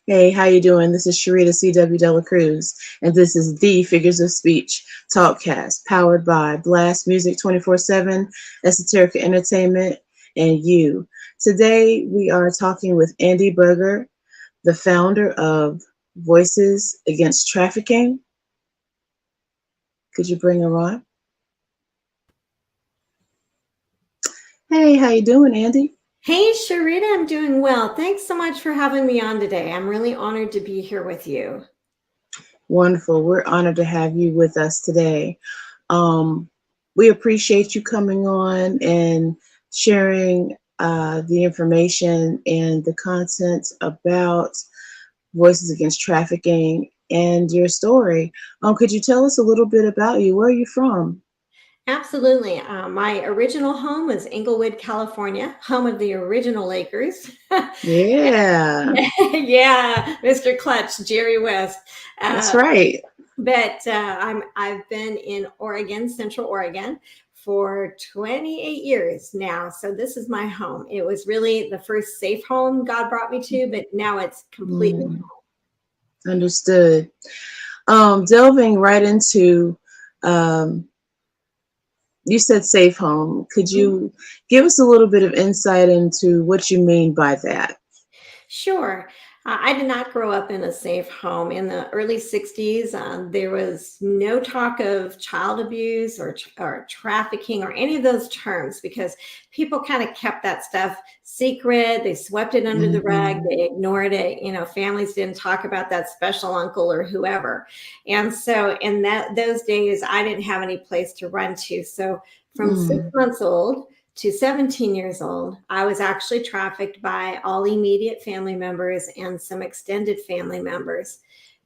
Hey, how you doing? This is Sherrita C W Delacruz, and this is the Figures of Speech Talkcast, powered by Blast Music 24/7, Esoterica Entertainment, and you. Today, we are talking with Andi Beurger, the founder of Voices Against Trafficking. Could you bring her on? Hey, how you doing, Andi? Hey, Sherrita, I'm doing well. Thanks so much for having me on today. I'm really honored to be here with you. Wonderful. We're honored to have you with us today. We appreciate you coming on and sharing the information and the content about Voices Against Trafficking and your story. Could you tell us a little bit about you? Where are you from? Absolutely. My original home was Inglewood, California, home of the original Lakers. Yeah, Yeah, Mr. Clutch, Jerry West. that's Uh, right. I've been in Oregon, Central Oregon, for 28 years now. So this is my home. It was really the first safe home God brought me to, but now it's completely. Mm, understood. Delving right into um, you said safe home. Could you give us a little bit of insight into what you mean by that? Sure. I did not grow up in a safe home. In the early 60s, there was no talk of child abuse or trafficking or any of those terms because people kind of kept that stuff secret. They swept it under the rug. Mhm. They ignored it. You know, families didn't talk about that special uncle or whoever. And so in those days, I didn't have any place to run to. So from six Mm. months old, to 17 years old, I was actually trafficked by all immediate family members and some extended family members.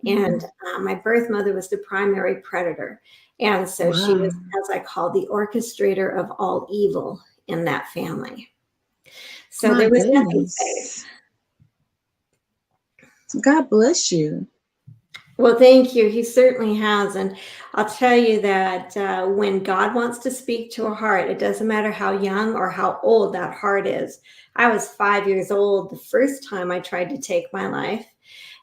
And my birth mother was the primary predator. And so she Wow. was, as I call, the orchestrator of all evil in that family. So My there was nothing safe. goodness. God bless you. Well, thank you. He certainly has. And I'll tell you that when God wants to speak to a heart, it doesn't matter how young or how old that heart is. I was 5 years old the first time I tried to take my life.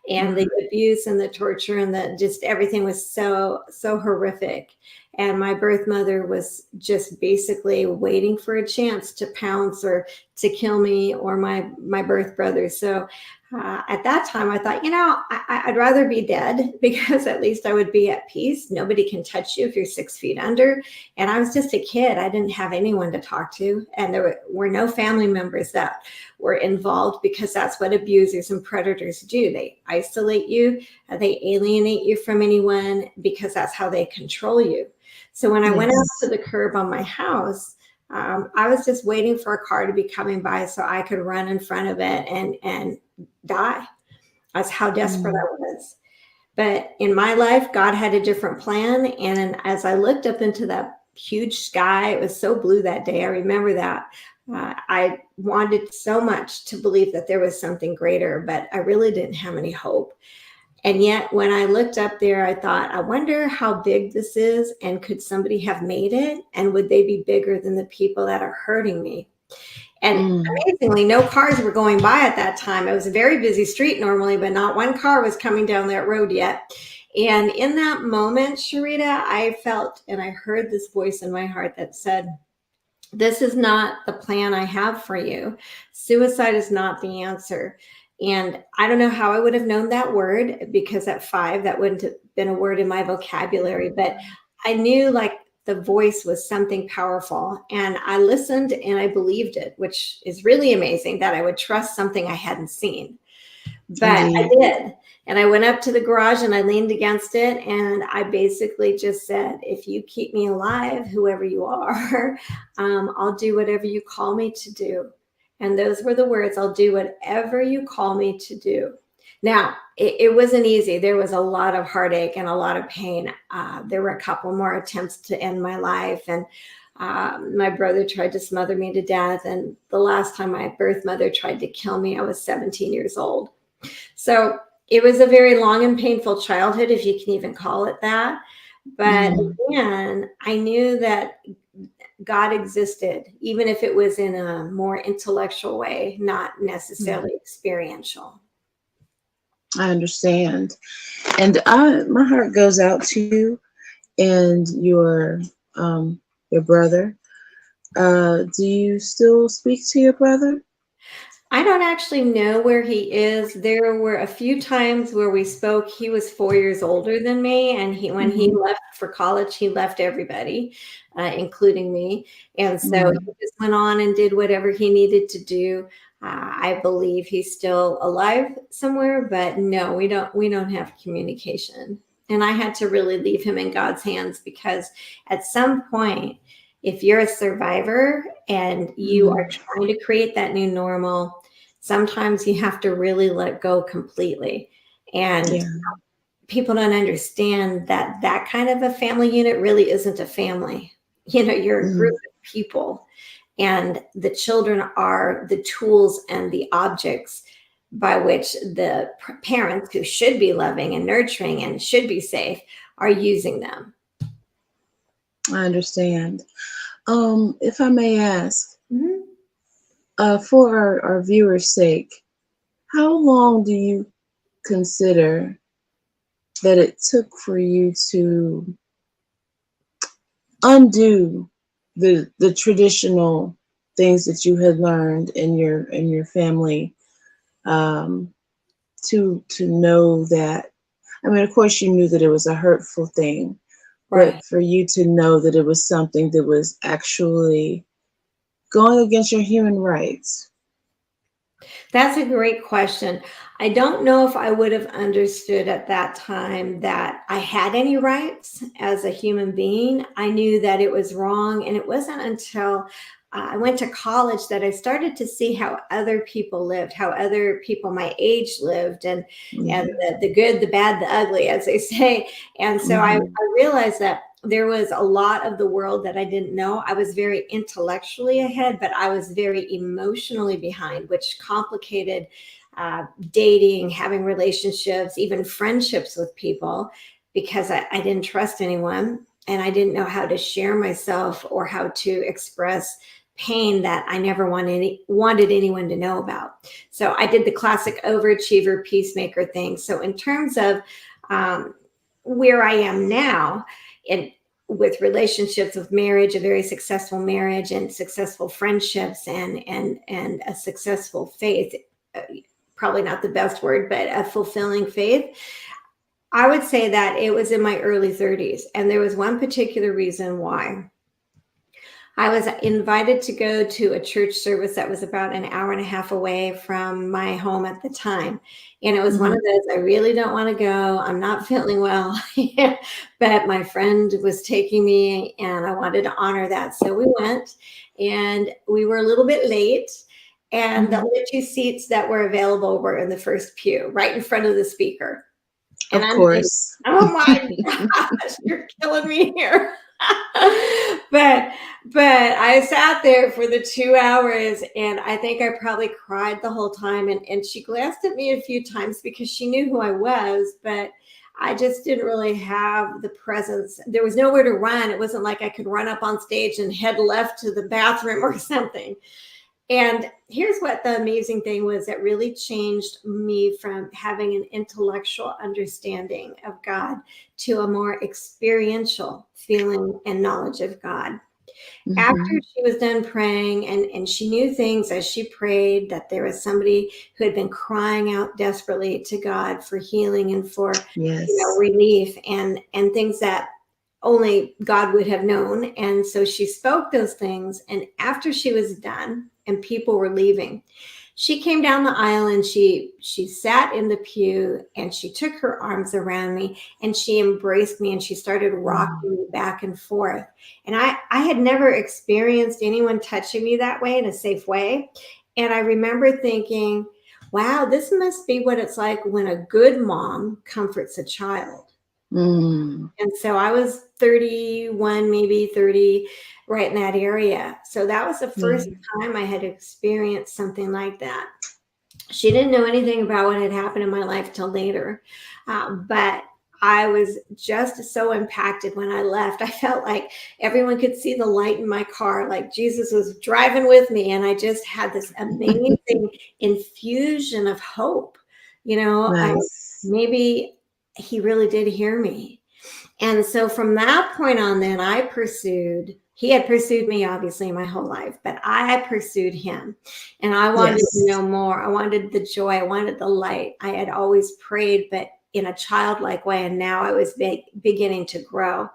And the Wow. abuse and the torture and the just everything was so horrific. And my birth mother was just basically waiting for a chance to pounce or to kill me or my birth brother. So at that time, I thought, I'd rather be dead because at least I would be at peace. Nobody can touch you if you're 6 feet under. And I was just a kid. I didn't have anyone to talk to. And there were no family members that were involved because that's what abusers and predators do. They isolate you, they alienate you from anyone because that's how they control you. So when I went out to Yes. the curb on my house, I was just waiting for a car to be coming by so I could run in front of it and die. That's how desperate Mm. I was. But in my life, God had a different plan. And as I looked up into that huge sky, it was so blue that day. I remember that. I wanted so much to believe that there was something greater, but I really didn't have any hope. And yet, when I looked up there, I thought, I wonder how big this is, and could somebody have made it? And would they be bigger than the people that are hurting me? And Mm. amazingly, no cars were going by at that time. It was a very busy street normally, but not one car was coming down that road yet. And in that moment, Sherrita, I felt and I heard this voice in my heart that said, this is not the plan I have for you. Suicide is not the answer. And I don't know how I would have known that word because at 5, that wouldn't have been a word in my vocabulary. But I knew like the voice was something powerful. And I listened and I believed it, which is really amazing that I would trust something I hadn't seen. But I Indeed. did. And I went up to the garage and I leaned against it. And I basically just said, if you keep me alive, whoever you are, I'll do whatever you call me to do. And those were the words, I'll do whatever you call me to do. Now, it wasn't easy. There was a lot of heartache and a lot of pain. There were a couple more attempts to end my life. And my brother tried to smother me to death. And the last time my birth mother tried to kill me, I was 17 years old. So it was a very long and painful childhood, if you can even call it that. But Mm. again, I knew that God existed, even if it was in a more intellectual way, not Mm. necessarily experiential. I understand. And my heart goes out to you and your brother. Do you still speak to your brother? I don't actually know where he is. There were a few times where we spoke. He was 4 years older than me, and when he Mm-hmm. left for college, he left everybody, including me. And so Mm-hmm. he just went on and did whatever he needed to do. I believe he's still alive somewhere, but no, we don't have communication. And I had to really leave him in God's hands, because at some point, if you're a survivor and you are Mm-hmm. trying to create that new normal, sometimes you have to really let go completely. And Yeah. people don't understand that that kind of a family unit really isn't a family. You're a group Mm-hmm. of people, and the children are the tools and the objects by which the parents, who should be loving and nurturing and should be safe, are using them. I understand. If I may ask, Mhm. for our viewers' sake, how long do you consider that it took for you to undo the traditional things that you had learned in your family, um, to know that, I mean, of course you knew that it was a hurtful thing, Right. but for you to know that it was something that was actually going against your human rights. That's a great question. I don't know if I would have understood at that time that I had any rights as a human being. I knew that it was wrong. And it wasn't until I went to college that I started to see how other people lived, how other people my age lived, and Yeah. the good, the bad, the ugly, as they say. And so Hmm. I realized that there was a lot of the world that I didn't know. I was very intellectually ahead, but I was very emotionally behind, which complicated dating, having relationships, even friendships with people, because I didn't trust anyone, and I didn't know how to share myself or how to express pain that I never wanted anyone to know about. So I did the classic overachiever peacemaker thing. So in terms of um, where I am now, and with relationships, with marriage, a very successful marriage, and successful friendships, and a successful faith, uh, probably not the best word, but a fulfilling faith, I would say that it was in my early 30s. And there was one particular reason why. I was invited to go to a church service that was about an hour and a half away from my home at the time. And it was one Hmm. of those, I really don't want to go. I'm not feeling well. But my friend was taking me, and I wanted to honor that. So we went, and we were a little bit late. And the Hmm. only two seats that were available were in the first pew, right in front of the speaker. And Of I'm thinking, course. oh my gosh, you're killing me here. but but I sat there for the 2 hours, and I think I probably cried the whole time. And she glanced at me a few times because she knew who I was, but I just didn't really have the presence. There was nowhere to run. It wasn't like I could run up on stage and head left to the bathroom or something. And here's what the amazing thing was that really changed me from having an intellectual understanding of God to a more experiential feeling and knowledge of God. After Hmm. she was done praying, and she knew things as she prayed, that there was somebody who had been crying out desperately to God for healing and for, Yes. relief, and things that only God would have known. And so she spoke those things. And after she was done and people were leaving, she came down the aisle, and she sat in the pew, and she took her arms around me, and she embraced me, and she started rocking Mm. me back and forth. And I had never experienced anyone touching me that way, in a safe way. And I remember thinking, wow, this must be what it's like when a good mom comforts a child. Mm. And so I was 31, maybe 30, right in that area. So that was the first Yeah. time I had experienced something like that. She didn't know anything about what had happened in my life till later. But I was just so impacted when I left. I felt like everyone could see the light in my car, like Jesus was driving with me. And I just had this amazing infusion of hope You know, Nice. maybe he really did hear me. And so from that point on, then he had pursued me obviously my whole life, but I pursued him and I wanted to Yes. know more. I wanted the joy. I wanted the light. I had always prayed, but in a childlike way. And now I was beginning to grow.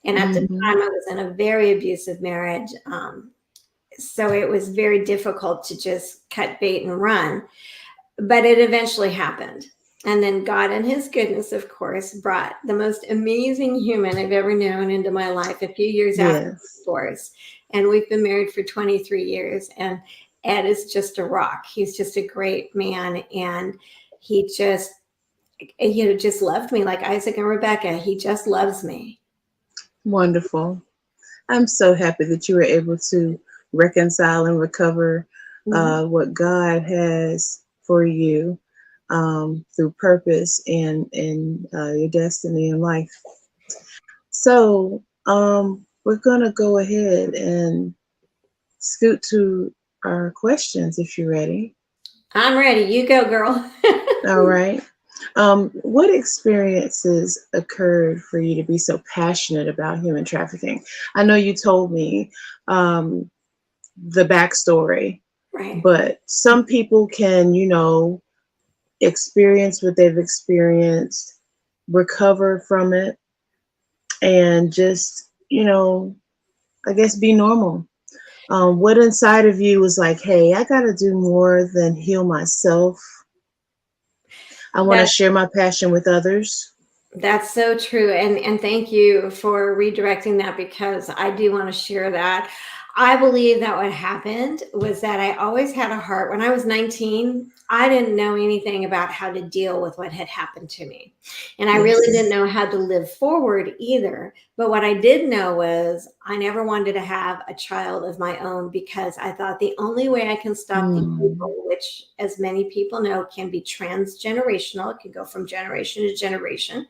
And at the Mm-hmm. time I was in a very abusive marriage. So it was very difficult to just cut bait and run, but it eventually happened. And then God, in his goodness, of course, brought the most amazing human I've ever known into my life a few years after the Yes. divorce. And we've been married for 23 years. And Ed is just a rock. He's just a great man. And he just, just loved me like Isaac and Rebecca. He just loves me. Wonderful. I'm so happy that you were able to reconcile and recover Mhm. what God has for you through purpose and your destiny in life. So we're going to go ahead and scoot to our questions if you're ready. I'm ready. You go, girl. All right. What experiences occurred for you to be so passionate about human trafficking? I know you told me um, the backstory, Right. but some people can, experience what they've experienced, recover from it, and just, I guess be normal. What inside of you was like, hey, I got to do more than heal myself. I want to That share my passion with others. That's so true. And thank you for redirecting that because I do want to share that. I believe that what happened was that I always had a heart. When I was 19, I didn't know anything about how to deal with what had happened to me. And I really didn't Yes. know how to live forward either. But what I did know was I never wanted to have a child of my own because I thought the only way I can stop the Mm. evil, which as many people know can be transgenerational, it can go from generation to generation.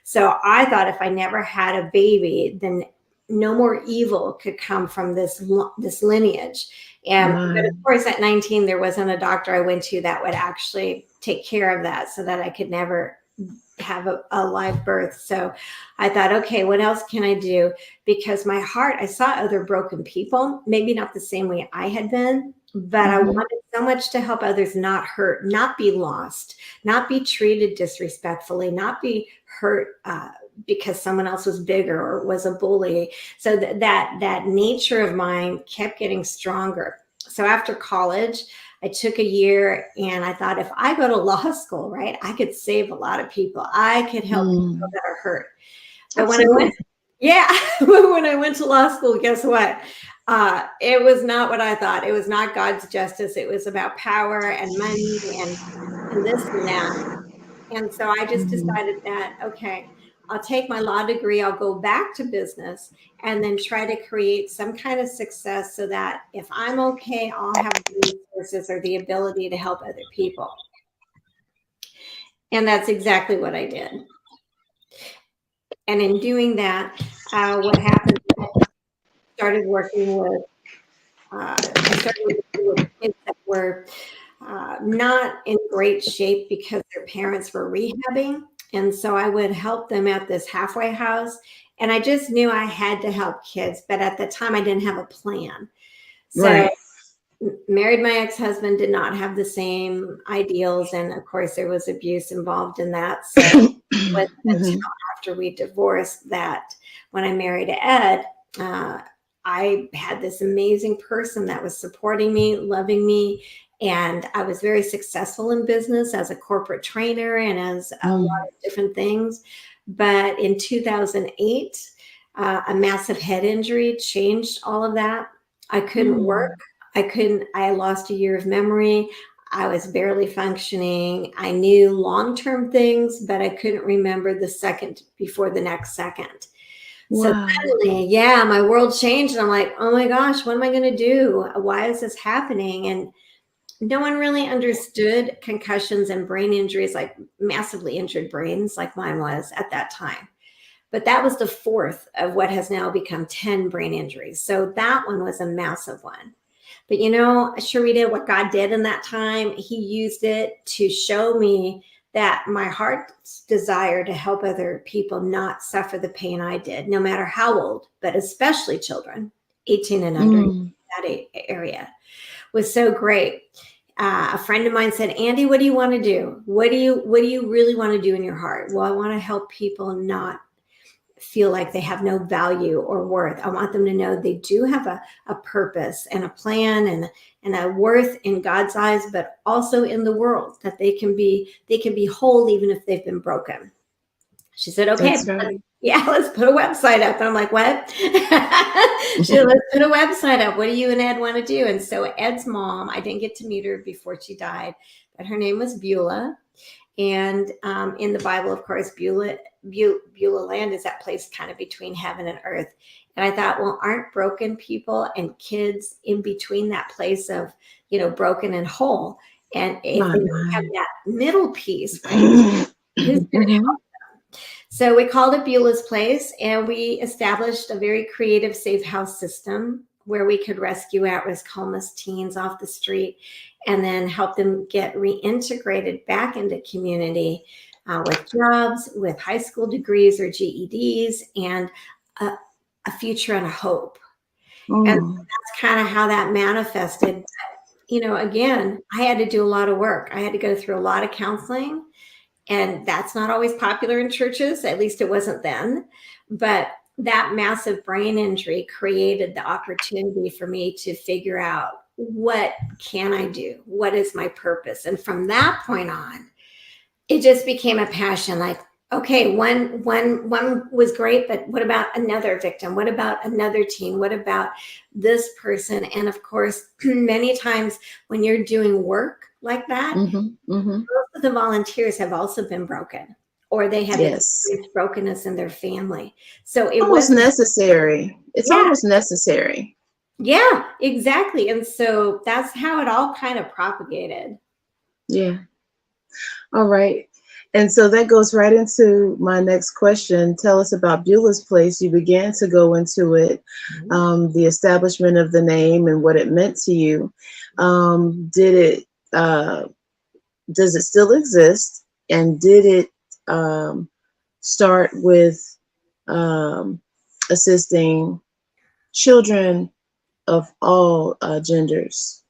So I thought if I never had a baby, then no more evil could come from this lineage. And but My. of course, at 19, there wasn't a doctor I went to that would actually take care of that, so that I could never have a live birth. So I thought, okay, what else can I do? Because my heart, I saw other broken people, maybe not the same way I had been, but I Hmm. wanted so much to help others not hurt, not be lost, not be treated disrespectfully, not be hurt because someone else was bigger or was a bully. So that nature of mine kept getting stronger. So after college, I took a year and I thought if I go to law school, right, I could save a lot of people. I could help people Mm. that are hurt. But when I Absolutely. went, yeah, when I went to law school, guess what? It was not what I thought. It was not God's justice. It was about power and money and this and that. And so I just Mhm. decided that, okay, I'll take my law degree, I'll go back to business and then try to create some kind of success so that if I'm okay, I'll have the resources or the ability to help other people. And that's exactly what I did. And in doing that, what happened, started working with, I started working with kids that were not in great shape because their parents were rehabbing. And so I would help them at this halfway house. And I just knew I had to help kids. But at the time, I didn't have a plan. So Right. married my ex-husband, did not have the same ideals. And of course, there was abuse involved in that. So it wasn't until Hmm. after we divorced that when I married Ed, uh, I had this amazing person that was supporting me, loving me. And I was very successful in business as a corporate trainer and as a lot Mm. of different things. But in 2008, a massive head injury changed all of that. I couldn't work. Mm. I lost a year of memory. I was barely functioning. I knew long-term things, but I couldn't remember the second before the next second. So Wow. suddenly, yeah, my world changed. And I'm like, oh my gosh, what am I going to do? Why is this happening? And no one really understood concussions and brain injuries, like massively injured brains, like mine was at that time. But that was the fourth of what has now become 10 brain injuries. So that one was a massive one. But Sharita, what God did in that time, he used it to show me that my heart's desire to help other people not suffer the pain I did, no matter how old, but especially children, 18 and under, that area, was so great. A friend of mine said, Andi, what do you want to do? What do you really want to do in your heart? Well, I want to help people not feel like they have no value or worth. I want them to know they do have a purpose and a plan and a worth in God's eyes, but also in the world, that they can be whole even if they've been broken. She said, okay, right. let's put a website up. And I'm like, what? She said, let's put a website up. What do you and Ed want to do? And so Ed's mom, I didn't get to meet her before she died, but her name was Beulah. And in the Bible, of course, Beulah land is that place kind of between heaven and earth. And I thought, well, aren't broken people and kids in between that place of, broken and whole? And if they don't have that middle piece, right, who's going to help them? So we called it Beulah's Place, and we established a very creative safe house system where we could rescue at-risk homeless teens off the street and then help them get reintegrated back into community with jobs, with high school degrees or GEDs, and a future and a hope. And that's kind of how that manifested. Again, I had to do a lot of work. I had to go through a lot of counseling, and that's not always popular in churches. At least it wasn't then. But that massive brain injury created the opportunity for me to figure out, what can I do? What is my purpose? And from that point on, it just became a passion. Like, okay, one was great, but what about another victim? What about another teen? What about this person? And of course, many times when you're doing work like that, most of the volunteers have also been broken, or they have experienced brokenness in their family. So it was necessary. It's almost necessary. Yeah, exactly. And so that's how it all kind of propagated. Yeah. All right. And so that goes right into my next question. Tell us about Beulah's Place. You began to go into it, the establishment of the name and what it meant to you. Does it still exist? And did it start with assisting children of all genders?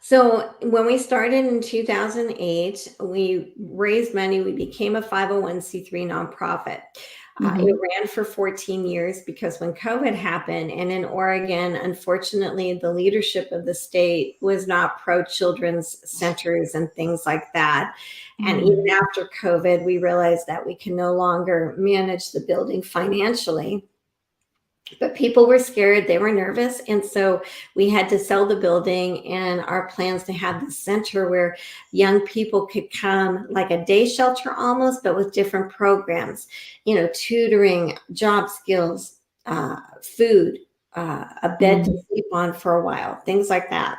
So when we started in 2008, we raised money. We became a 501c3 nonprofit. It ran for 14 years because when COVID happened, and in Oregon, unfortunately, the leadership of the state was not pro-children's centers and things like that. And even after COVID, we realized that we can no longer manage the building financially. But people were scared, they were nervous. And so we had to sell the building, and our plans to have the center where young people could come, like a day shelter almost, but with different programs, tutoring, job skills, food, a bed to sleep on for a while, things like that.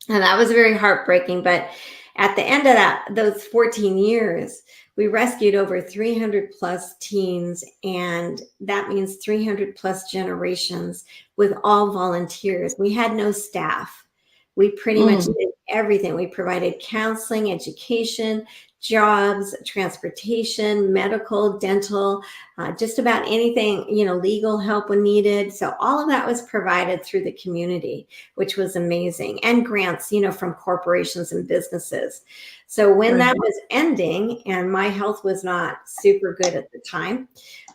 And that was very heartbreaking. But at the end of those 14 years, we rescued over 300 plus teens, and that means 300 plus generations with all volunteers. We had no staff. We pretty much did everything. We provided counseling, education, jobs, transportation, medical, dental, just about anything, legal help when needed. So all of that was provided through the community, which was amazing, and grants, from corporations and businesses. So when that was ending, and my health was not super good at the time,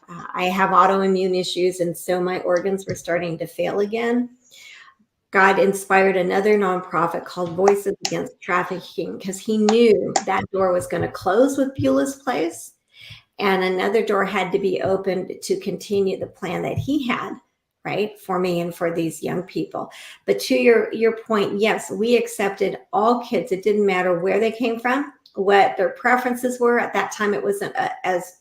I have autoimmune issues, and so my organs were starting to fail again. God inspired another nonprofit called Voices Against Trafficking, because he knew that door was going to close with Beulah's Place, and another door had to be opened to continue the plan that he had, right, for me and for these young people. But to your point, yes, we accepted all kids. It didn't matter where they came from, what their preferences were. At that time, it wasn't as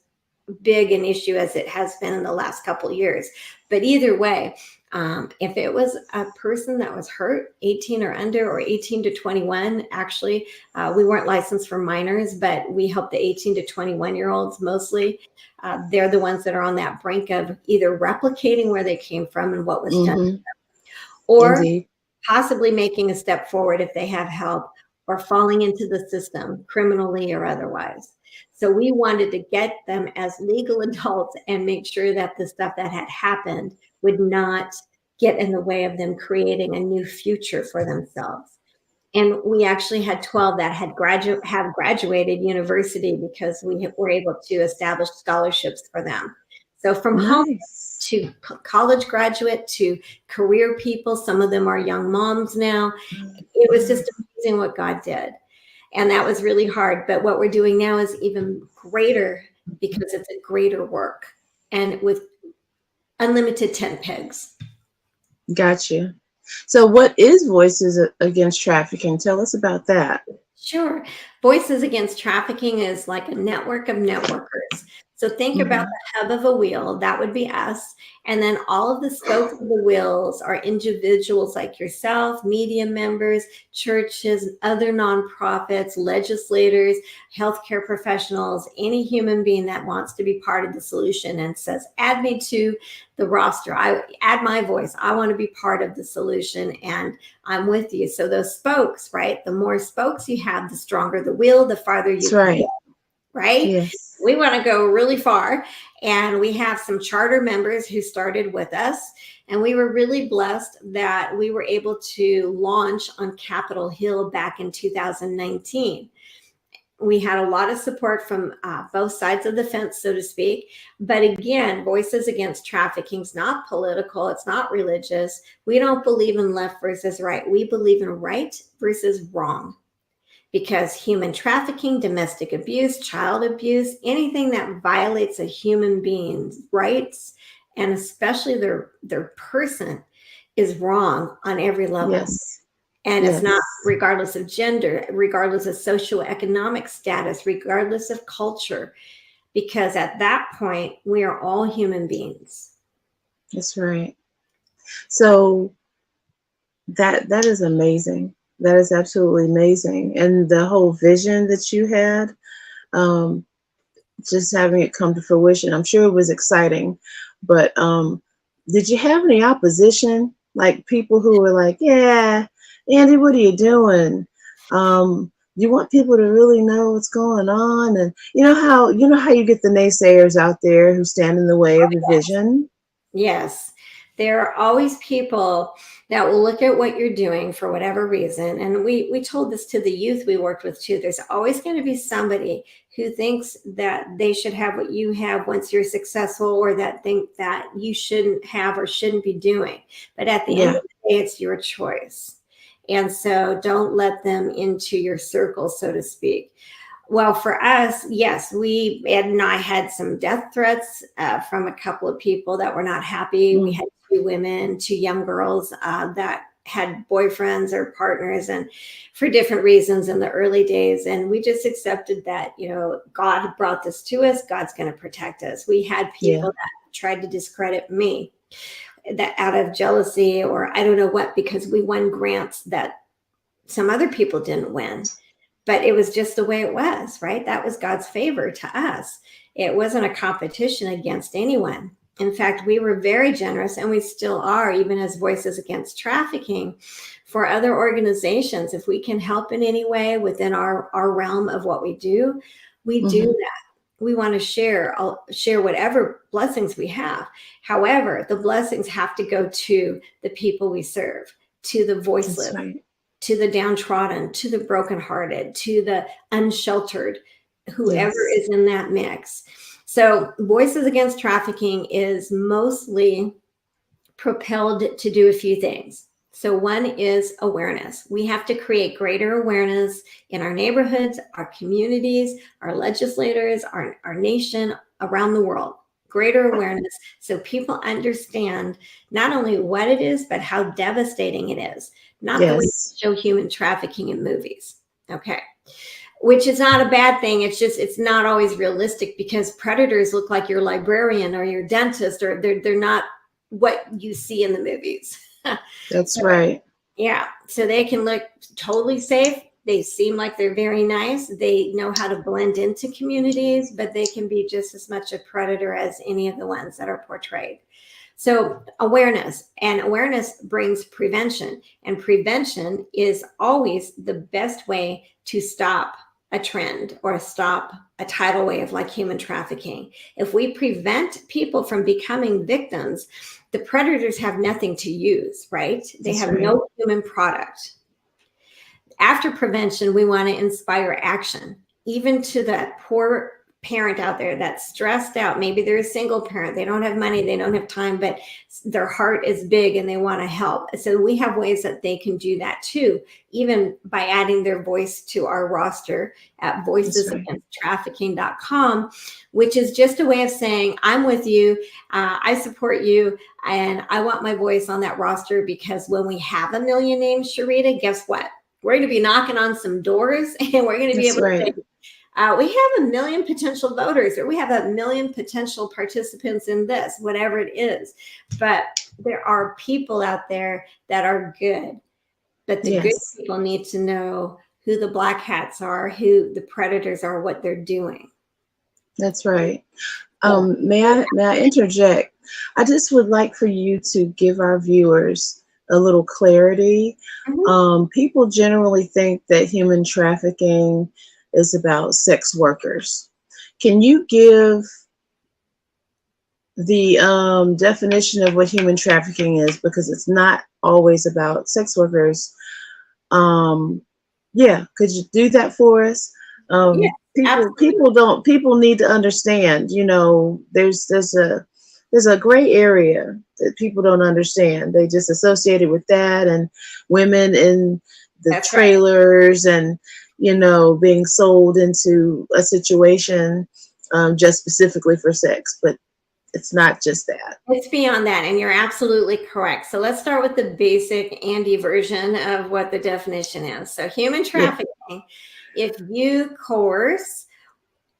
big an issue as it has been in the last couple of years. But either way, if it was a person that was hurt, 18 or under, or 18 to 21, actually, we weren't licensed for minors, but we help the 18 to 21-year-olds mostly. They're the ones that are on that brink of either replicating where they came from and what was done to them, or possibly making a step forward if they have help, or falling into the system criminally or otherwise. So we wanted to get them as legal adults and make sure that the stuff that had happened would not get in the way of them creating a new future for themselves. And we actually had 12 that have graduated university because we were able to establish scholarships for them. So from home Nice. to college graduate to career people, some of them are young moms now. It was just amazing what God did. And that was really hard. But what we're doing now is even greater because it's a greater work and with unlimited tent pegs. Gotcha. So what is Voices Against Trafficking? Tell us about that. Sure. Voices Against Trafficking is like a network of networkers. So think about the hub of a wheel, that would be us. And then all of the spokes of the wheels are individuals like yourself, media members, churches, other nonprofits, legislators, healthcare professionals, any human being that wants to be part of the solution and says, add me to the roster. I add my voice. I want to be part of the solution and I'm with you. So those spokes, right? The more spokes you have, the stronger the wheel, the farther you That's can right. go, right? Yes. We want to go really far. And we have some charter members who started with us. And we were really blessed that we were able to launch on Capitol Hill back in 2019. We had a lot of support from both sides of the fence, so to speak. But again, Voices Against Trafficking is not political. It's not religious. We don't believe in left versus right. We believe in right versus wrong. Because human trafficking, domestic abuse, child abuse, anything that violates a human being's rights, and especially their person, is wrong on every level. Yes. And Yes. it's not regardless of gender, regardless of socioeconomic status, regardless of culture, because at that point, we are all human beings. That's right. So that is amazing. That is absolutely amazing. And the whole vision that you had, just having it come to fruition, I'm sure it was exciting. But did you have any opposition? Like people who were like, yeah, Andi, what are you doing? You want people to really know what's going on, and you know how you get the naysayers out there who stand in the way of your vision. Yes, there are always people that will look at what you're doing for whatever reason. And we told this to the youth we worked with too. There's always going to be somebody who thinks that they should have what you have once you're successful, or that think that you shouldn't have or shouldn't be doing. But at the end of the day, it's your choice. And so don't let them into your circle, so to speak. Well, for us, yes, Ed and I had some death threats from a couple of people that were not happy. We had 2 women, 2 young girls that had boyfriends or partners, and for different reasons in the early days. And we just accepted that, God brought this to us. God's going to protect us. We had people that tried to discredit me, that out of jealousy or I don't know what, because we won grants that some other people didn't win. But it was just the way it was, right? That was God's favor to us. It wasn't a competition against anyone. In fact, we were very generous, and we still are, even as Voices Against Trafficking, for other organizations. If we can help in any way within our realm of what we do, we do that. We want to share whatever blessings we have. However, the blessings have to go to the people we serve, to the voiceless, to the downtrodden, to the brokenhearted, to the unsheltered, whoever is in that mix. So Voices Against Trafficking is mostly propelled to do a few things. So one is awareness. We have to create greater awareness in our neighborhoods, our communities, our legislators, our nation, around the world. Greater awareness so people understand not only what it is, but how devastating it is. Not the way we show human trafficking in movies. Okay. Which is not a bad thing. It's just, it's not always realistic, because predators look like your librarian or your dentist, or they're not what you see in the movies. That's right. Yeah. So they can look totally safe. They seem like they're very nice. They know how to blend into communities, but they can be just as much a predator as any of the ones that are portrayed. So awareness, and awareness brings prevention, and prevention is always the best way to stop a trend or stop a tidal wave like human trafficking. If we prevent people from becoming victims, the predators have nothing to use, right? They have no human product. After prevention, we want to inspire action, even to that poor parent out there that's stressed out. Maybe they're a single parent. They don't have money. They don't have time, but their heart is big and they want to help. So we have ways that they can do that too, even by adding their voice to our roster at voicesagainsttrafficking.com, which is just a way of saying, I'm with you. I support you. And I want my voice on that roster, because when we have a million names, Sherrita, guess what? We're going to be knocking on some doors, and we're going to be able to say, we have a million potential voters, or we have a million potential participants in this, whatever it is. But there are people out there that are good. But the good people need to know who the black hats are, who the predators are, what they're doing. That's right. May I interject? I just would like for you to give our viewers a little clarity. People generally think that human trafficking is about sex workers. Can you give the definition of what human trafficking is? Because it's not always about sex workers. Could you do that for us? People need to understand, there's a gray area that people don't understand. They just associate it with that, and women in the trailers, and being sold into a situation just specifically for sex. But it's not just that. It's beyond that, and you're absolutely correct. So let's start with the basic Andi version of what the definition is. So human trafficking, if you coerce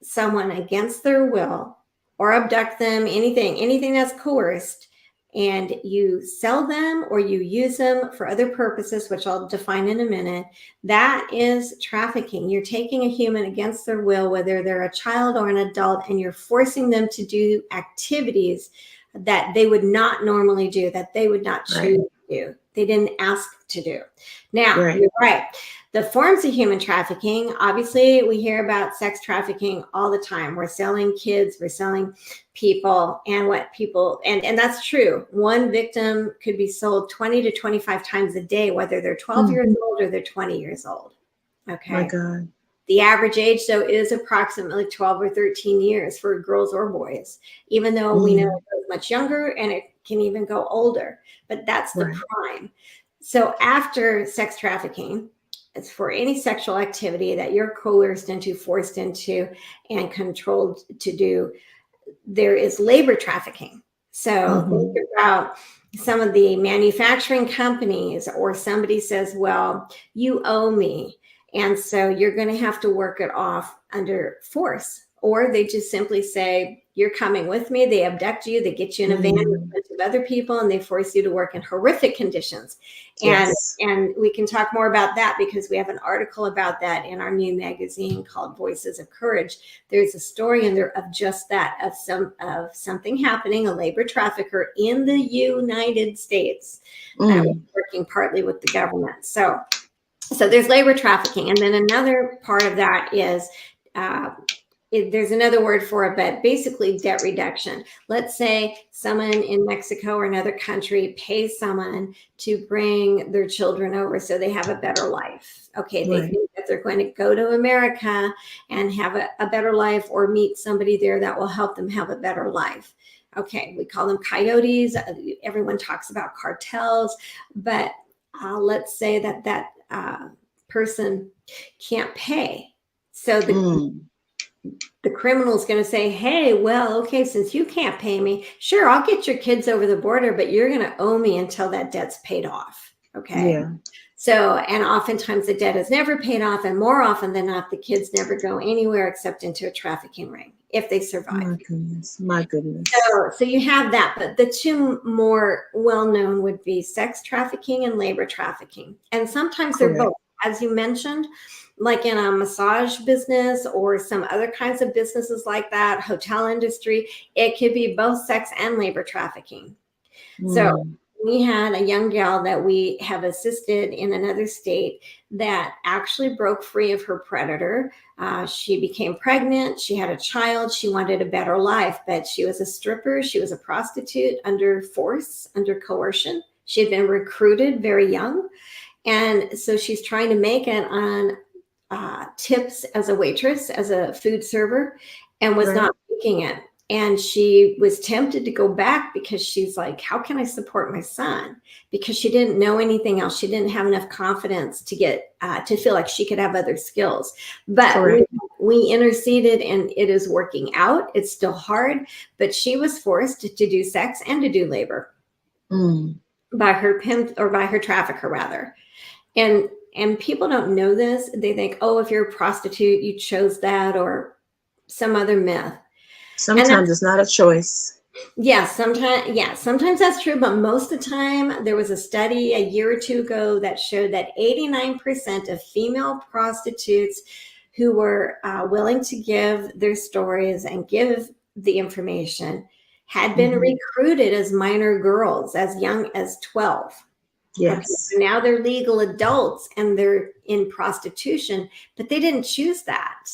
someone against their will or abduct them, anything that's coerced, and you sell them or you use them for other purposes, which I'll define in a minute, that is trafficking. You're taking a human against their will, whether they're a child or an adult, and you're forcing them to do activities that they would not normally do, that they would not choose to do. They didn't ask to do. Now, you're right. The forms of human trafficking, obviously, we hear about sex trafficking all the time. We're selling kids, we're selling people, and and that's true. One victim could be sold 20 to 25 times a day, whether they're 12 years old or they're 20 years old. Okay. My God. The average age, though, is approximately 12 or 13 years for girls or boys, even though we know it goes much younger and it can even go older. But that's the prime. So after sex trafficking, it's for any sexual activity that you're coerced into, forced into, and controlled to do. There is labor trafficking. So think about some of the manufacturing companies, or somebody says, well, you owe me, and so you're going to have to work it off under force. Or they just simply say, you're coming with me. They abduct you. They get you in a van with a bunch of other people, and they force you to work in horrific conditions. And we can talk more about that, because we have an article about that in our new magazine called Voices of Courage. There's a story in there of just that, of something happening, a labor trafficker in the United States, working partly with the government. So there's labor trafficking. And then another part of that is, there's another word for it, but basically debt reduction. Let's say someone in Mexico or another country pays someone to bring their children over so they have a better life. Okay, they think that they're going to go to America and have a better life, or meet somebody there that will help them have a better life. Okay, we call them coyotes. Everyone talks about cartels, but let's say that person can't pay. So the criminal is going to say, hey, well, okay, since you can't pay me, sure, I'll get your kids over the border, but you're going to owe me until that debt's paid off. Okay. Yeah. So, and oftentimes the debt is never paid off, and more often than not, the kids never go anywhere except into a trafficking ring if they survive. My goodness. So you have that, but the two more well-known would be sex trafficking and labor trafficking. And sometimes they're both, as you mentioned, like in a massage business or some other kinds of businesses like that, hotel industry, it could be both sex and labor trafficking. So Mm. we had a young gal that we have assisted in another state that actually broke free of her predator. She became pregnant. She had a child. She wanted a better life, but she was a stripper. She was a prostitute under force, under coercion. She had been recruited very young. And so she's trying to make it on tips as a waitress, as a food server, and was Right. not making it. And she was tempted to go back because she's like, how can I support my son? Because she didn't know anything else. She didn't have enough confidence to get to feel like she could have other skills. But we interceded, and it is working out. It's still hard, but she was forced to do sex and to do labor by her pimp, or by her trafficker rather. And people don't know this. They think, oh, if you're a prostitute, you chose that, or some other myth. Sometimes it's not a choice. Sometimes that's true, but most of the time, there was a study a year or two ago that showed that 89% of female prostitutes who were willing to give their stories and give the information had been recruited as minor girls, as young as 12. Yes. Okay, so now they're legal adults and they're in prostitution, but they didn't choose that.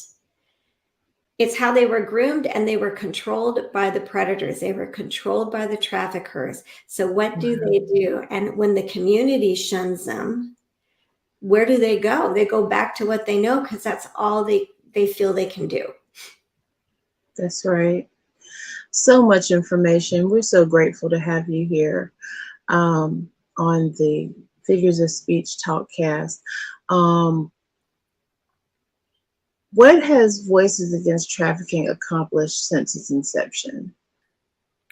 It's how they were groomed, and they were controlled by the predators. They were controlled by the traffickers. So what do they do? And when the community shuns them, where do they go? They go back to what they know, because that's all they feel they can do. That's right. So much information. We're so grateful to have you here on the Figures of Speech Talkcast. What has Voices Against Trafficking accomplished since its inception?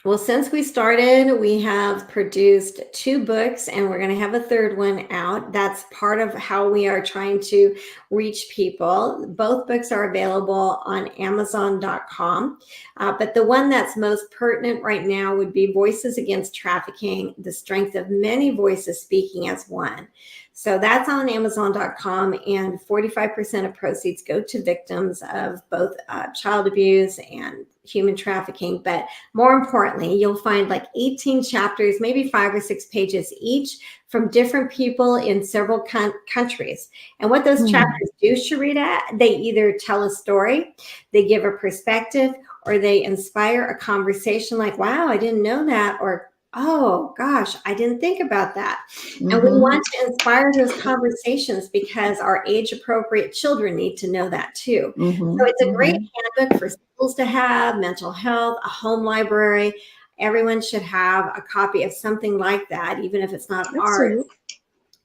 Well, since we started, we have produced 2 books, and we're going to have a 3rd one out. That's part of how we are trying to reach people. Both books are available on Amazon.com. But the one that's most pertinent right now would be Voices Against Trafficking, the Strength of Many Voices Speaking as One. So that's on Amazon.com, and 45% of proceeds go to victims of both child abuse and human trafficking. But more importantly, you'll find like 18 chapters, maybe 5 or 6 pages each, from different people in several countries. And what those chapters do, Sherrita, they either tell a story, they give a perspective, or they inspire a conversation like, wow, I didn't know that, or oh gosh, I didn't think about that. And we want to inspire those conversations because our age appropriate children need to know that too. So it's a great handbook for schools to have, mental health, a home library. Everyone should have a copy of something like that, even if it's not ours,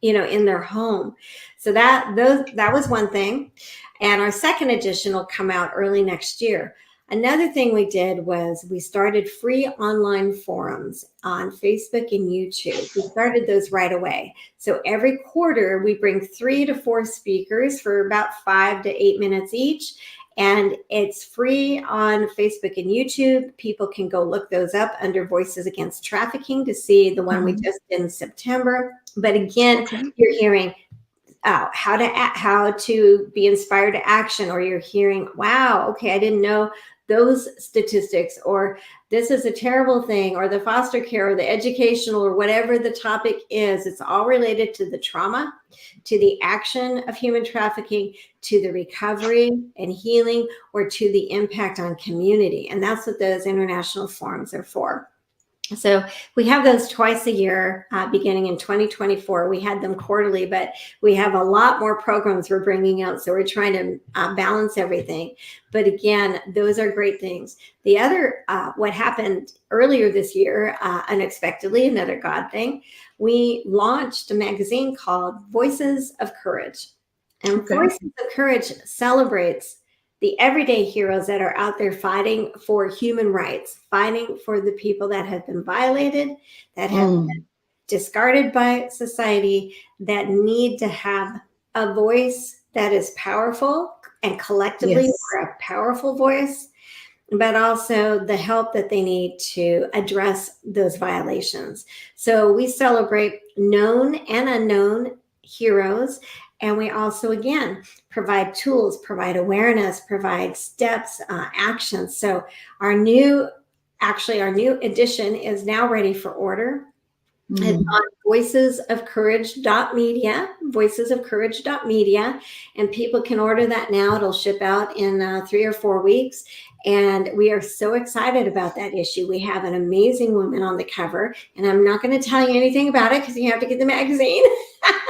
in their home. So that was one thing. And our 2nd edition will come out early next year. Another thing we did was we started free online forums on Facebook and YouTube. We started those right away. So every quarter, we bring 3 to 4 speakers for about 5 to 8 minutes each. And it's free on Facebook and YouTube. People can go look those up under Voices Against Trafficking to see the one we just did in September. But again, you're hearing how to be inspired to action, or you're hearing, wow, okay, I didn't know those statistics, or this is a terrible thing, or the foster care, or the educational, or whatever the topic is. It's all related to the trauma, to the action of human trafficking, to the recovery and healing, or to the impact on community. And that's what those international forums are for. So we have those twice a year, beginning in 2024. We had them quarterly, but we have a lot more programs we're bringing out. So we're trying to balance everything. But again, those are great things. The other, what happened earlier this year, unexpectedly, another God thing, we launched a magazine called Voices of Courage. And Voices of Courage celebrates the everyday heroes that are out there fighting for human rights, fighting for the people that have been violated, that have been discarded by society, that need to have a voice that is powerful, and collectively we're a powerful voice, but also the help that they need to address those violations. So we celebrate known and unknown heroes. And we also, again, provide tools, provide awareness, provide steps, actions. So our new edition is now ready for order. It's Mm. on voicesofcourage.media, and people can order that now. It'll ship out in 3 or 4 weeks. And we are so excited about that issue. We have an amazing woman on the cover, and I'm not going to tell you anything about it because you have to get the magazine.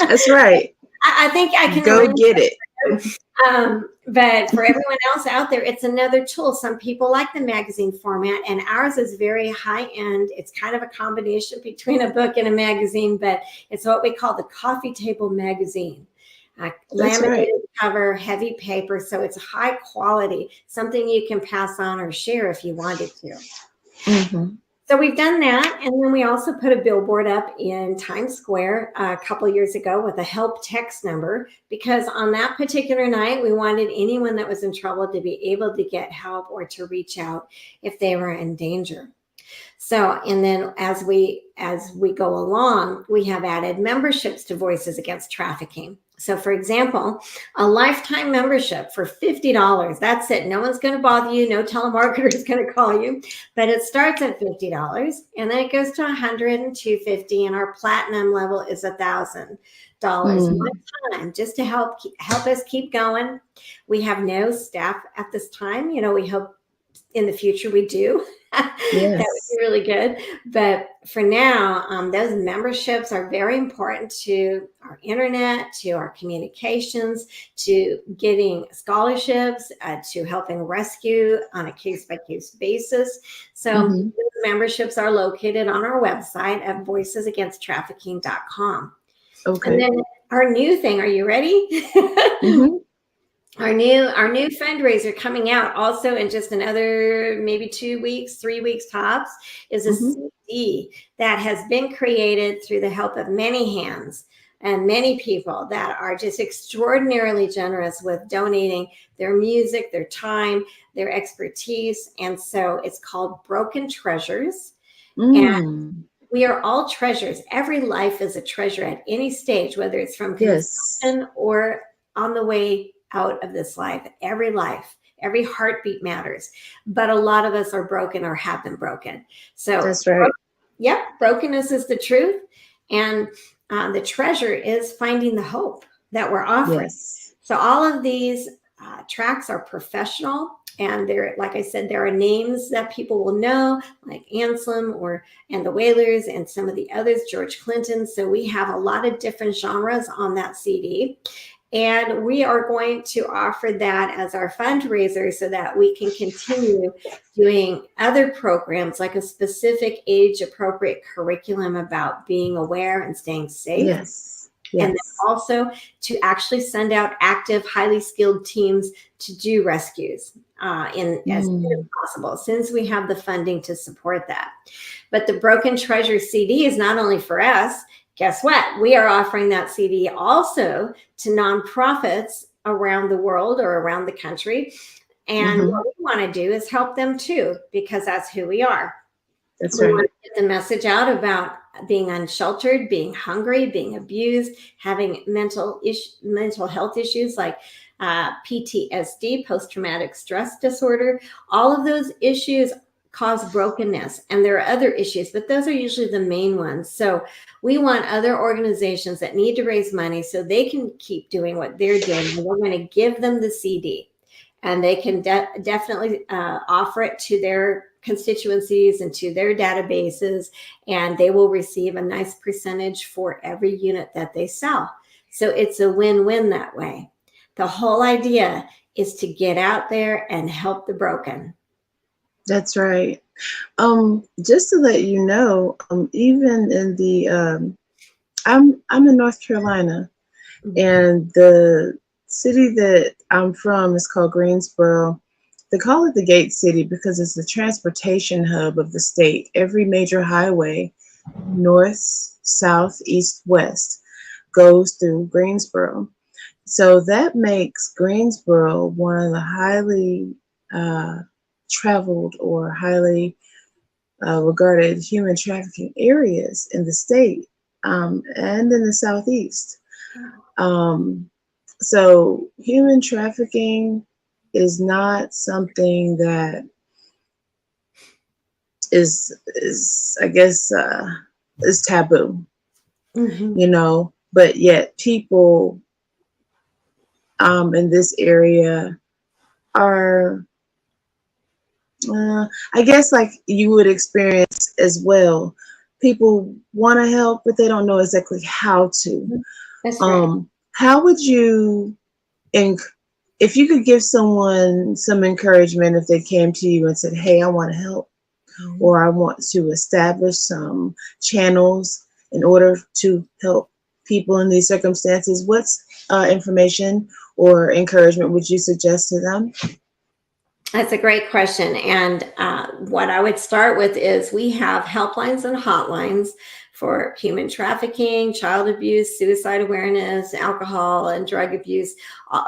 That's right. I think I can Go arrange get it. but for everyone else out there, it's another tool. Some people like the magazine format, and ours is very high end. It's kind of a combination between a book and a magazine, but it's what we call the coffee table magazine. That's Laminated right. cover, heavy paper, so it's high quality, something you can pass on or share if you wanted to. Mm-hmm. So we've done that, and then we also put a billboard up in Times Square a couple years ago with a help text number, because on that particular night, we wanted anyone that was in trouble to be able to get help or to reach out if they were in danger. So, and then as we go along, we have added memberships to Voices Against Trafficking. So, for example, a lifetime membership for $50. That's it. No one's going to bother you. No telemarketer is going to call you. But it starts at $50, and then it goes to $100 and $250, and our platinum level is $1,000 one time, just to help us keep going. We have no staff at this time. You know, we hope in the future we do. That would be really good. But for now, those memberships are very important to our internet, to our communications, to getting scholarships, to helping rescue on a case-by-case basis. So those memberships are located on our website at voicesagainsttrafficking.com. Okay. And then our new thing, are you ready? Mm-hmm. Our new fundraiser coming out also in just another maybe 2 weeks, 3 weeks tops, is a CD that has been created through the help of many hands and many people that are just extraordinarily generous with donating their music, their time, their expertise. And so it's called Broken Treasures. And we are all treasures. Every life is a treasure at any stage, whether it's from conception or on the way out of this life. Every life, every heartbeat matters. But a lot of us are broken or have been broken. So that's right. Brokenness is the truth. And the treasure is finding the hope that we're offering. Yes. So all of these tracks are professional. And there, like I said, there are names that people will know, like Anselm and the Wailers and some of the others, George Clinton. So we have a lot of different genres on that CD. And we are going to offer that as our fundraiser so that we can continue doing other programs, like a specific age-appropriate curriculum about being aware and staying safe. Yes. And then also to actually send out active, highly skilled teams to do rescues as soon as possible, since we have the funding to support that. But the Broken Treasure CD is not only for us. Guess what? We are offering that CD also to nonprofits around the world or around the country. And what we want to do is help them too, because that's who we are. That's we right. want to get the message out about being unsheltered, being hungry, being abused, having mental health issues like PTSD, post-traumatic stress disorder. All of those issues cause brokenness, and there are other issues, but those are usually the main ones. So we want other organizations that need to raise money so they can keep doing what they're doing, and we're going to give them the CD, and they can definitely offer it to their constituencies and to their databases, and they will receive a nice percentage for every unit that they sell. So it's a win-win that way. The whole idea is to get out there and help the broken. That's right. Just to let you know, even in the I'm in North Carolina, and the city that I'm from is called Greensboro. They call it the Gate City because it's the transportation hub of the state. Every major highway, north, south, east, west, goes through Greensboro. So that makes Greensboro one of the highly traveled or highly regarded human trafficking areas in the state and in the southeast. So human trafficking is not something that is I guess is taboo, Mm-hmm. you know, but yet people in this area are, I guess, like you would experience as well. People want to help, but they don't know exactly how to. That's right. How would you, enc- if you could give someone some encouragement if they came to you and said, "Hey, I want to help," Mhm. or "I want to establish some channels in order to help people in these circumstances," what's information or encouragement would you suggest to them? That's a great question. And what I would start with is we have helplines and hotlines for human trafficking, child abuse, suicide awareness, alcohol and drug abuse,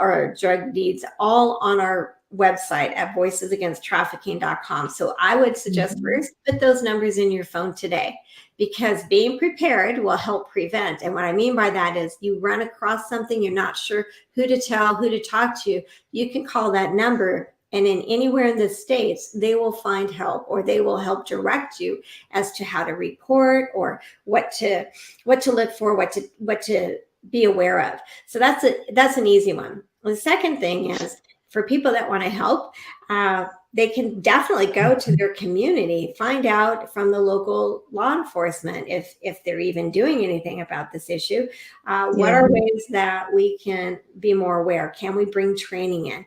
or drug needs, all on our website at voicesagainsttrafficking.com. So I would suggest Mhm. first put those numbers in your phone today, because being prepared will help prevent. And what I mean by that is you run across something, you're not sure who to tell, who to talk to, you can call that number, and in anywhere in the states they will find help, or they will help direct you as to how to report, or what to look for, what to be aware of. So that's an easy one. The second thing is, for people that want to help, they can definitely go to their community, find out from the local law enforcement if they're even doing anything about this issue. What Yeah. are ways that we can be more aware? Can we bring training in?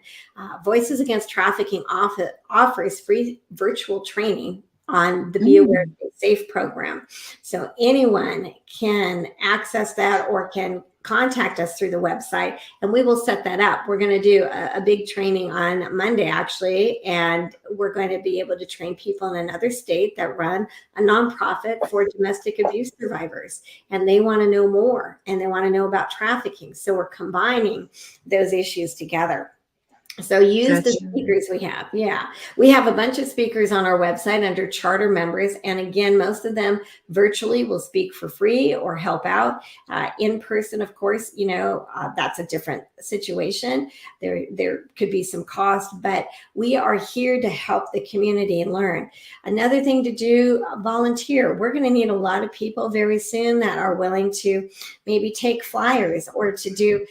Voices Against Trafficking offers free virtual training on the Be Aware, Mm. Be Safe program. So anyone can access that or can contact us through the website, and we will set that up. We're going to do a big training on Monday, actually, and we're going to be able to train people in another state that run a nonprofit for domestic abuse survivors. And they want to know more, and they want to know about trafficking. So we're combining those issues together. So use the Gotcha. speakers we have. Yeah. We have a bunch of speakers on our website under charter members. And again, most of them virtually will speak for free or help out. In person, of course, that's a different situation. There could be some cost, but we are here to help the community and learn. Another thing to do, volunteer. We're going to need a lot of people very soon that are willing to maybe take flyers or to do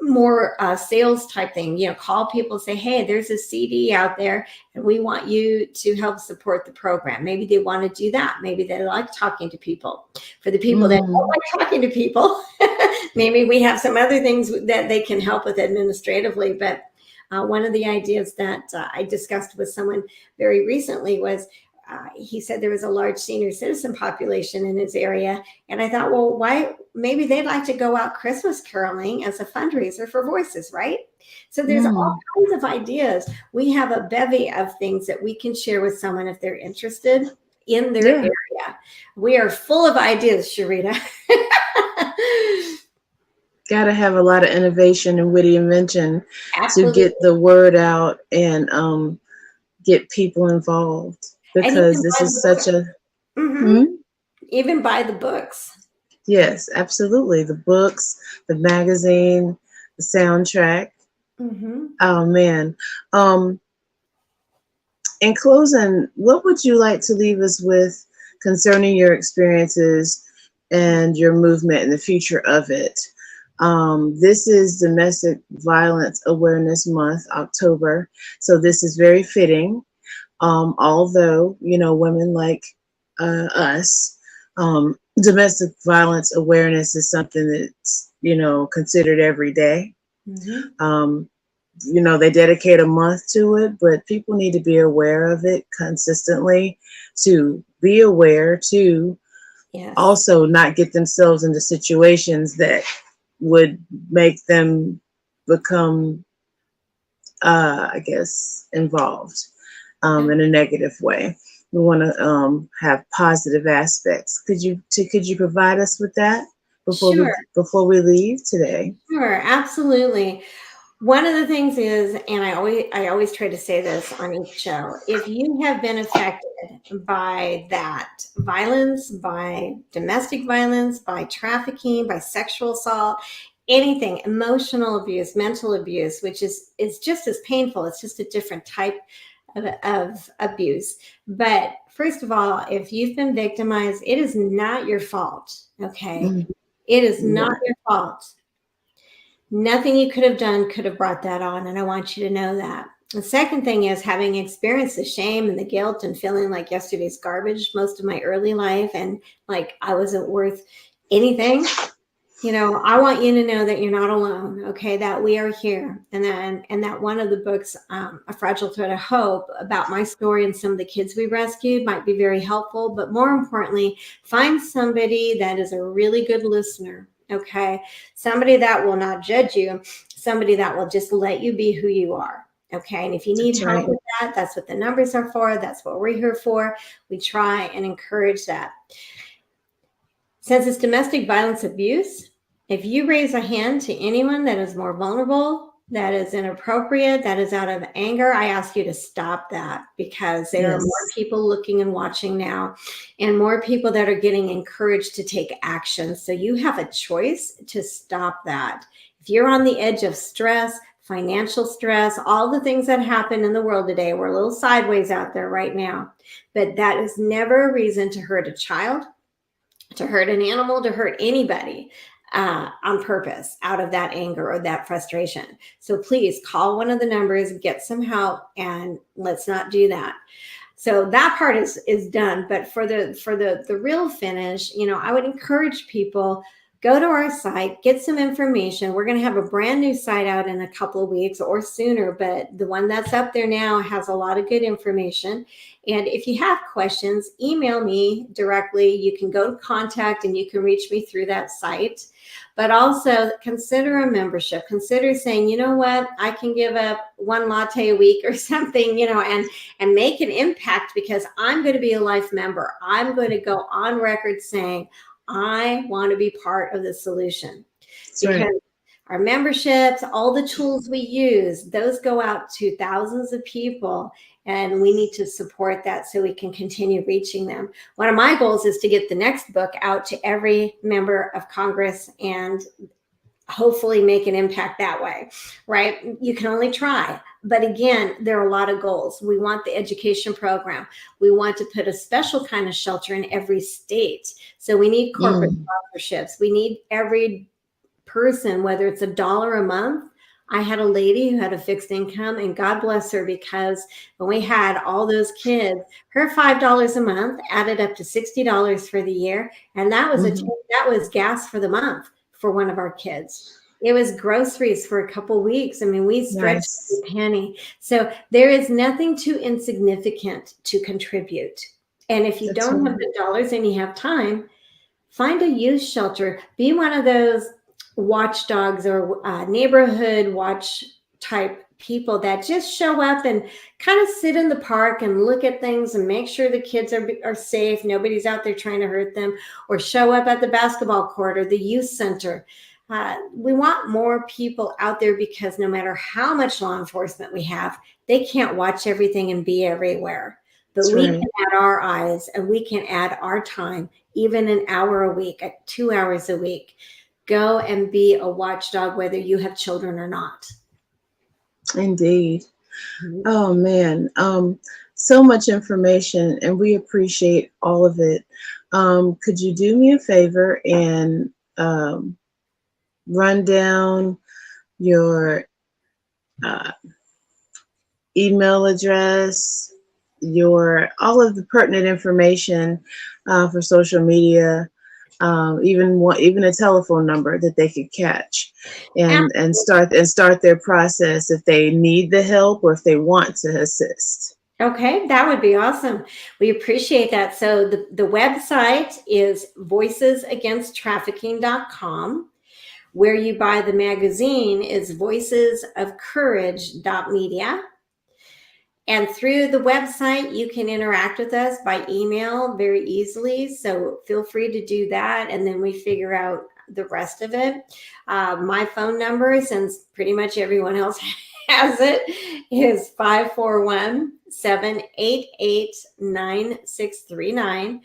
more sales type thing. Call people, say, hey, there's a CD out there and we want you to help support the program. Maybe they want to do that. Maybe they like talking to people. For the people that don't Mm. like talking to people, maybe we have some other things that they can help with administratively. But one of the ideas that I discussed with someone very recently was, he said there was a large senior citizen population in his area. And I thought, well, why? Maybe they'd like to go out Christmas caroling as a fundraiser for Voices, right? So there's all Mm. kinds of ideas. We have a bevy of things that we can share with someone if they're interested in their Yeah. area. We are full of ideas, Sherrita. Got to have a lot of innovation and witty invention to Absolutely. get the word out and get people involved, And you because can this buy is the book. such a, Hmm. hmm? Even buy the books. Yes, absolutely. The books, the magazine, the soundtrack. Hmm. Oh man. Um, in closing, what would you like to leave us with concerning your experiences and your movement and the future of it? This is Domestic Violence Awareness Month, October, so this is very fitting. Although, women like us, domestic violence awareness is something that's, considered every day. Hmm. Um, they dedicate a month to it, but people need to be aware of it consistently, to be aware, to Yes. also not get themselves into situations that would make them become, I guess, involved in a negative way. We want to have positive aspects. Could you provide us with that Sure. before we leave today? Sure. Absolutely. One of the things is, and I always try to say this on each show, if you have been affected by that violence, by domestic violence, by trafficking, by sexual assault, anything, emotional abuse, mental abuse, which is just as painful, it's just a different type of abuse. But first of all, if you've been victimized, it is not your fault. Okay. Mm. It is Yeah. not your fault. Nothing you could have done could have brought that on. And I want you to know that. The second thing is, having experienced the shame and the guilt and feeling like yesterday's garbage most of my early life, and like I wasn't worth anything. You know, I want you to know that you're not alone, okay, that we are here. And that one of the books, A Fragile Thread of Hope, about my story and some of the kids we rescued might be very helpful. But more importantly, find somebody that is a really good listener, okay? Somebody that will not judge you, somebody that will just let you be who you are, okay? And if you need help with that, that's what the numbers are for. That's what we're here for. We try and encourage that. Since it's domestic violence abuse, if you raise a hand to anyone that is more vulnerable, that is inappropriate, that is out of anger, I ask you to stop that, because there are more people looking and watching now, and more people that are getting encouraged to take action. So you have a choice to stop that. If you're on the edge of stress, financial stress, all the things that happen in the world today, we're a little sideways out there right now, but that is never a reason to hurt a child, to hurt an animal, to hurt anybody on purpose out of that anger or that frustration. So please call one of the numbers, get some help, and let's not do that. So that part is done. But for the real finish, you know, I would encourage people, go to our site, get some information. We're going to have a brand new site out in a couple of weeks or sooner, but the one that's up there now has a lot of good information. And if you have questions, email me directly. You can go to contact and you can reach me through that site. But also consider a membership. Consider saying, you know what, I can give up one latte a week or something, you know, and make an impact, because I'm going to be a life member. I'm going to go on record saying, I want to be part of the solution. Because our memberships, all the tools we use, those go out to thousands of people, and we need to support that so we can continue reaching them. One of my goals is to get the next book out to every member of Congress and hopefully make an impact that way, right? You can only try. But again, there are a lot of goals. We want the education program. We want to put a special kind of shelter in every state. So we need corporate sponsorships. We need every person, whether it's $1 a month. I had a lady who had a fixed income, and God bless her, because when we had all those kids, her $5 a month added up to $60 for the year. And that was that was gas for the month for one of our kids. It was groceries for a couple weeks. I mean, we stretched a penny. So there is nothing too insignificant to contribute. And if you don't have the dollars and you have time, find a youth shelter. Be one of those watchdogs or neighborhood watch type people that just show up and kind of sit in the park and look at things and make sure the kids are safe. Nobody's out there trying to hurt them, or show up at the basketball court or the youth center. We want more people out there, because no matter how much law enforcement we have, they can't watch everything and be everywhere. But we can add our eyes, and we can add our time, even an hour a week, 2 hours a week. Go and be a watchdog, whether you have children or not. Indeed. Oh man, so much information, and we appreciate all of it. Could you do me a favor and run down your email address, your all of the pertinent information for social media, even a telephone number that they could catch, and start their process if they need the help or if they want to assist. Okay, that would be awesome. We appreciate that. So the website is voicesagainsttrafficking.com. Where you buy the magazine is voicesofcourage.media. And through the website, you can interact with us by email very easily. So feel free to do that. And then we figure out the rest of it. My phone number, since pretty much everyone else has it, is 541-788-9639.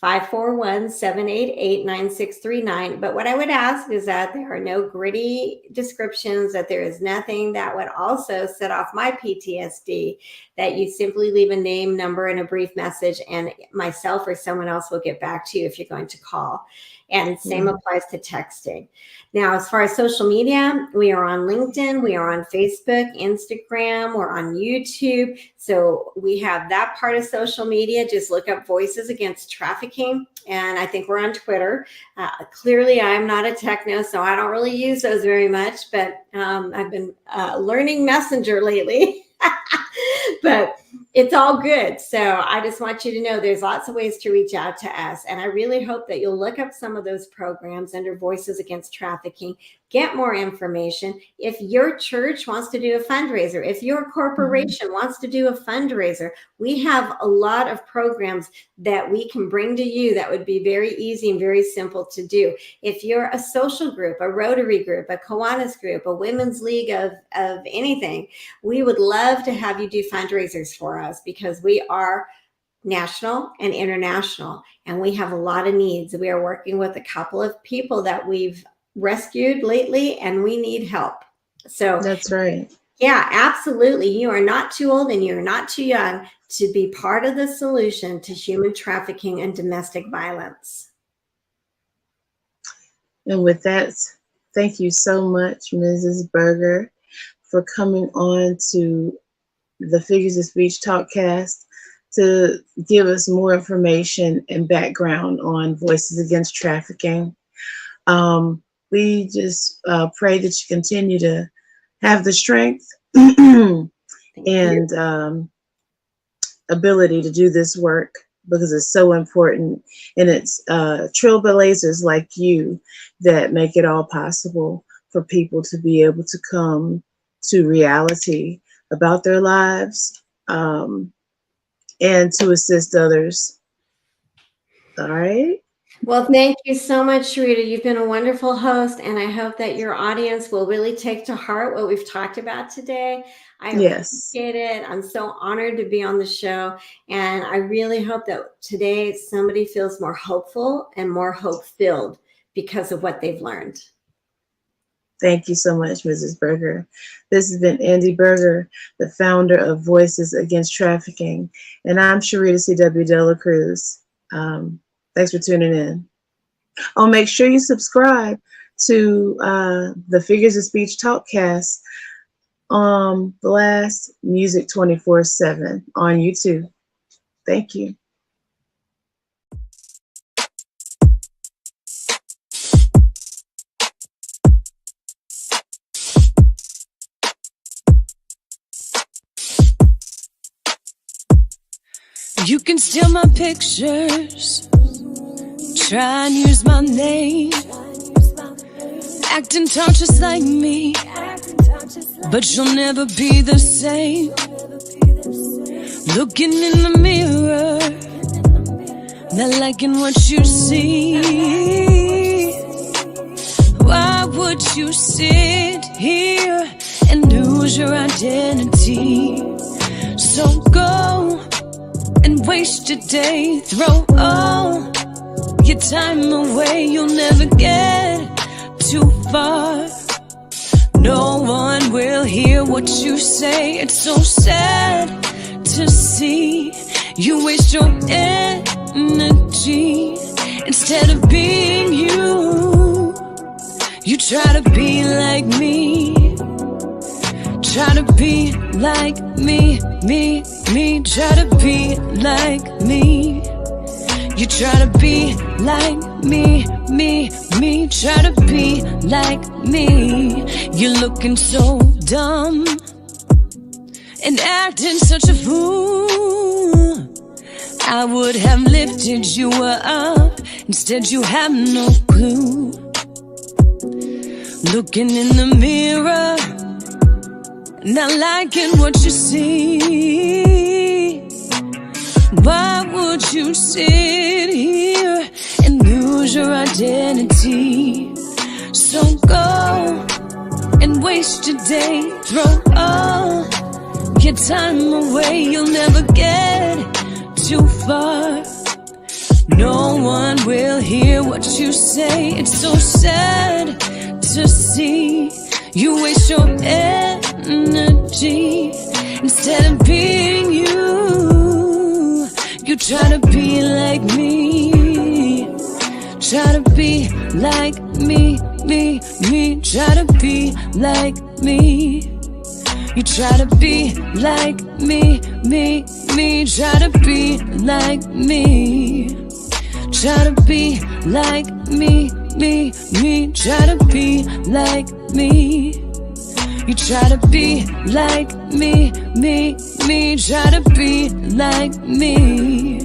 541-788-9639. But what I would ask is that there are no gritty descriptions, that there is nothing that would also set off my PTSD, that you simply leave a name, number, and a brief message, and myself or someone else will get back to you if you're going to call. And same applies to texting. Now, as far as social media, we are on LinkedIn, we are on Facebook, Instagram, we're on YouTube. So we have that part of social media. Just look up Voices Against Trafficking. And I think we're on Twitter. Clearly, I'm not a techno, so I don't really use those very much, but I've been learning Messenger lately. But it's all good. So I just want you to know there's lots of ways to reach out to us. And I really hope that you'll look up some of those programs under Voices Against Trafficking, get more information. If your church wants to do a fundraiser, if your corporation wants to do a fundraiser, we have a lot of programs that we can bring to you that would be very easy and very simple to do. If you're a social group, a Rotary group, a Kiwanis group, a women's league of anything, we would love to have you do fundraisers for us, because we are national and international, and we have a lot of needs. We are working with a couple of people that we've rescued lately, and we need help. So that's right. Yeah, absolutely. You are not too old and you're not too young to be part of the solution to human trafficking and domestic violence. And with that, thank you so much, Mrs. Beurger, for coming on to the Figures of Speech Talkcast to give us more information and background on Voices Against Trafficking. We just pray that you continue to have the strength and ability to do this work, because it's so important. And it's trailblazers like you that make it all possible for people to be able to come to reality about their lives, and to assist others. All right. Well, thank you so much, Sherrita. You've been a wonderful host, and I hope that your audience will really take to heart what we've talked about today. I appreciate it. I'm so honored to be on the show, and I really hope that today somebody feels more hopeful and more hope-filled because of what they've learned. Thank you so much, Mrs. Beurger. This has been Andi Beurger, the founder of Voices Against Trafficking, and I'm Sherrita C W Delacruz. Thanks for tuning in. Oh, make sure you subscribe to the Figures of Speech Talkcast Blast Music 24/7 on YouTube. Thank you. You can steal my pictures, try and use my name, acting tall just like me, but you'll never be the same. Looking in the mirror, not liking what you see. Why would you sit here and lose your identity? So go and waste your day, throw all your time away. You'll never get too far. No one will hear what you say. It's so sad to see you waste your energy instead of being you. You try to be like me, try to be like me, try to be like me. You try to be like me, try to be like me. You're looking so dumb and acting such a fool. I would have lifted you up, instead you have no clue. Looking in the mirror, not liking what you see. Why would you sit here and lose your identity? So go and waste your day, throw all your time away. You'll never get too far. No hear what you say. It's so sad to see you waste your energy. Instead of being you, you try to be like me. Try to be like me, me. Try to be like me. You try to be like me, me. Try to be like me. Try to be like me, me. Try to be like me. You try to be like me, me. Try to be like me.